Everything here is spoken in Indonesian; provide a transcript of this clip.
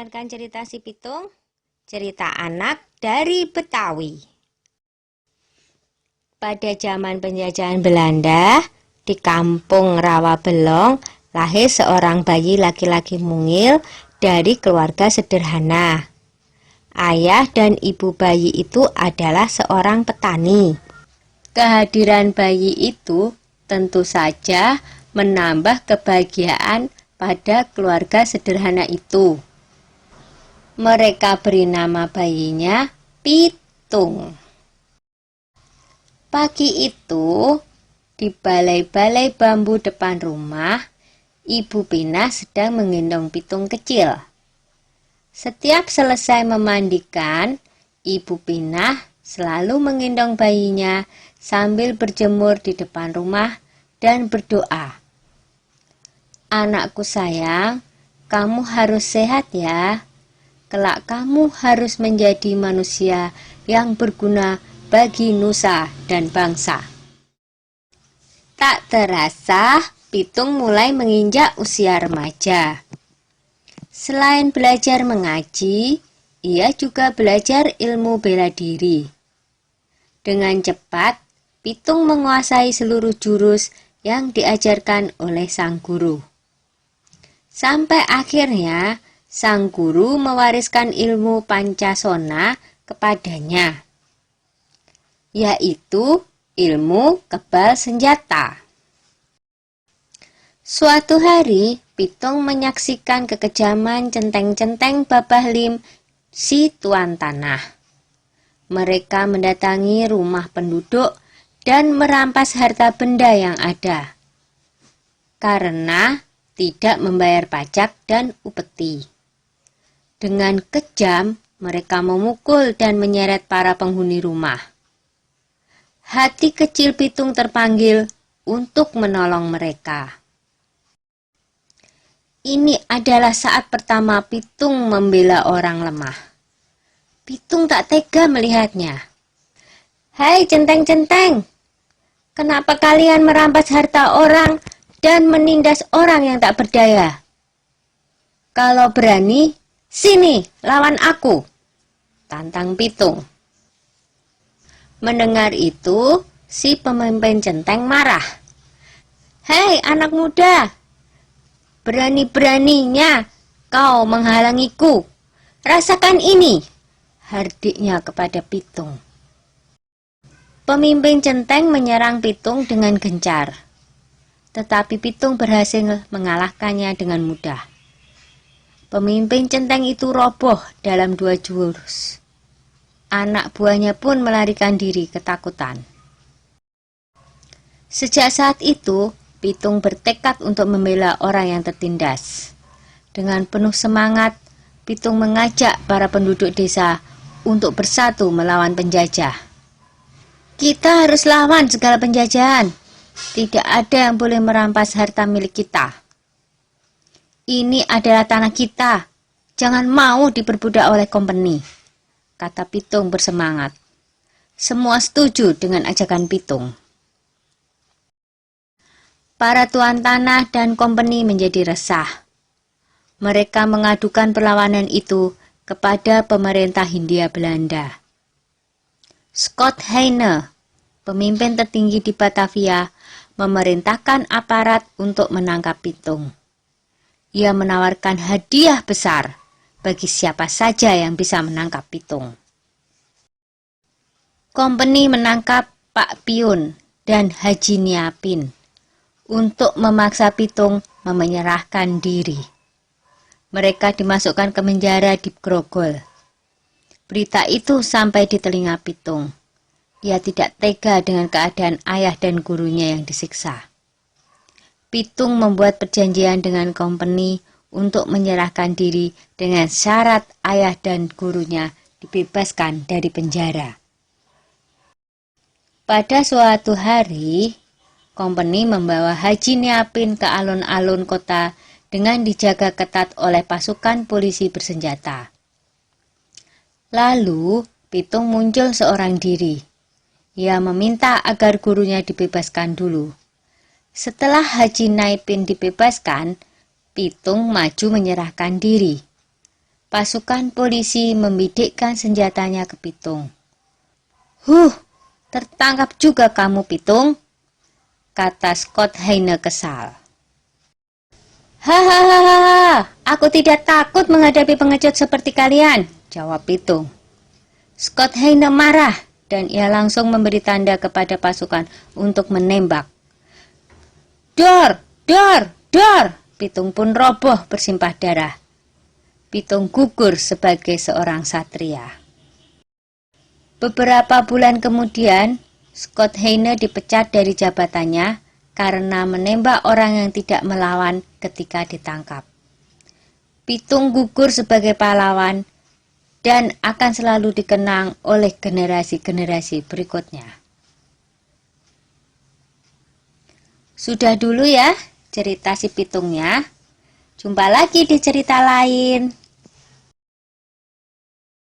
Dengarkan cerita si Pitung, cerita anak dari Betawi. Pada zaman penjajahan Belanda, di kampung Rawabelong, lahir seorang bayi laki-laki mungil dari keluarga sederhana. Ayah dan ibu bayi itu adalah seorang petani. Kehadiran bayi itu tentu saja menambah kebahagiaan pada keluarga sederhana itu. Mereka beri nama bayinya Pitung. Pagi itu, di balai-balai bambu depan rumah, Ibu Pinah sedang menggendong Pitung kecil. Setiap selesai memandikan, Ibu Pinah selalu menggendong bayinya sambil berjemur di depan rumah dan berdoa. "Anakku sayang, kamu harus sehat ya. Kelak kamu harus menjadi manusia yang berguna bagi nusa dan bangsa." Tak terasa, Pitung mulai menginjak usia remaja. Selain belajar mengaji, ia juga belajar ilmu bela diri. Dengan cepat, Pitung menguasai seluruh jurus yang diajarkan oleh sang guru. Sampai akhirnya, sang guru mewariskan ilmu Pancasona kepadanya, yaitu ilmu kebal senjata. Suatu hari, Pitung menyaksikan kekejaman centeng-centeng Babah Lim, si tuan tanah. Mereka mendatangi rumah penduduk dan merampas harta benda yang ada, karena tidak membayar pajak dan upeti. Dengan kejam, mereka memukul dan menyeret para penghuni rumah. Hati kecil Pitung terpanggil untuk menolong mereka. Ini adalah saat pertama Pitung membela orang lemah. Pitung tak tega melihatnya. "Hai centeng-centeng, kenapa kalian merampas harta orang dan menindas orang yang tak berdaya? Kalau berani, sini, lawan aku," tantang Pitung. Mendengar itu, si pemimpin centeng marah. "Hei anak muda, berani-beraninya kau menghalangiku. Rasakan ini," hardiknya kepada Pitung. Pemimpin centeng menyerang Pitung dengan gencar, tetapi Pitung berhasil mengalahkannya dengan mudah. Pemimpin centeng itu roboh dalam 2 jurus. Anak buahnya pun melarikan diri ketakutan. Sejak saat itu, Pitung bertekad untuk membela orang yang tertindas. Dengan penuh semangat, Pitung mengajak para penduduk desa untuk bersatu melawan penjajah. "Kita harus lawan segala penjajahan. Tidak ada yang boleh merampas harta milik kita. Ini adalah tanah kita. Jangan mau diperbudak oleh kompeni," kata Pitung bersemangat. Semua setuju dengan ajakan Pitung. Para tuan tanah dan kompeni menjadi resah. Mereka mengadukan perlawanan itu kepada pemerintah Hindia Belanda. Scott Heine, pemimpin tertinggi di Batavia, memerintahkan aparat untuk menangkap Pitung. Ia menawarkan hadiah besar bagi siapa saja yang bisa menangkap Pitung. Kompeni menangkap Pak Piun dan Haji Niapin untuk memaksa Pitung menyerahkan diri. Mereka dimasukkan ke penjara di Grogol. Berita itu sampai di telinga Pitung. Ia tidak tega dengan keadaan ayah dan gurunya yang disiksa. Pitung membuat perjanjian dengan kompeni untuk menyerahkan diri dengan syarat ayah dan gurunya dibebaskan dari penjara. Pada suatu hari, kompeni membawa Haji Niapin ke alun-alun kota dengan dijaga ketat oleh pasukan polisi bersenjata. Lalu, Pitung muncul seorang diri. Ia meminta agar gurunya dibebaskan dulu. Setelah Haji Niapin dibebaskan, Pitung maju menyerahkan diri. Pasukan polisi membidikkan senjatanya ke Pitung. Tertangkap juga kamu, Pitung, kata Scott Hayne kesal. Hahaha, aku tidak takut menghadapi pengecut seperti kalian, jawab Pitung. Scott Hayne marah dan ia langsung memberi tanda kepada pasukan untuk menembak. Dor, dor, dor, Pitung pun roboh bersimpah darah. Pitung gugur sebagai seorang satria. Beberapa bulan kemudian, Scott Hayne dipecat dari jabatannya karena menembak orang yang tidak melawan ketika ditangkap. Pitung gugur sebagai pahlawan dan akan selalu dikenang oleh generasi-generasi berikutnya. Sudah dulu ya cerita si Pitungnya. Jumpa lagi di cerita lain.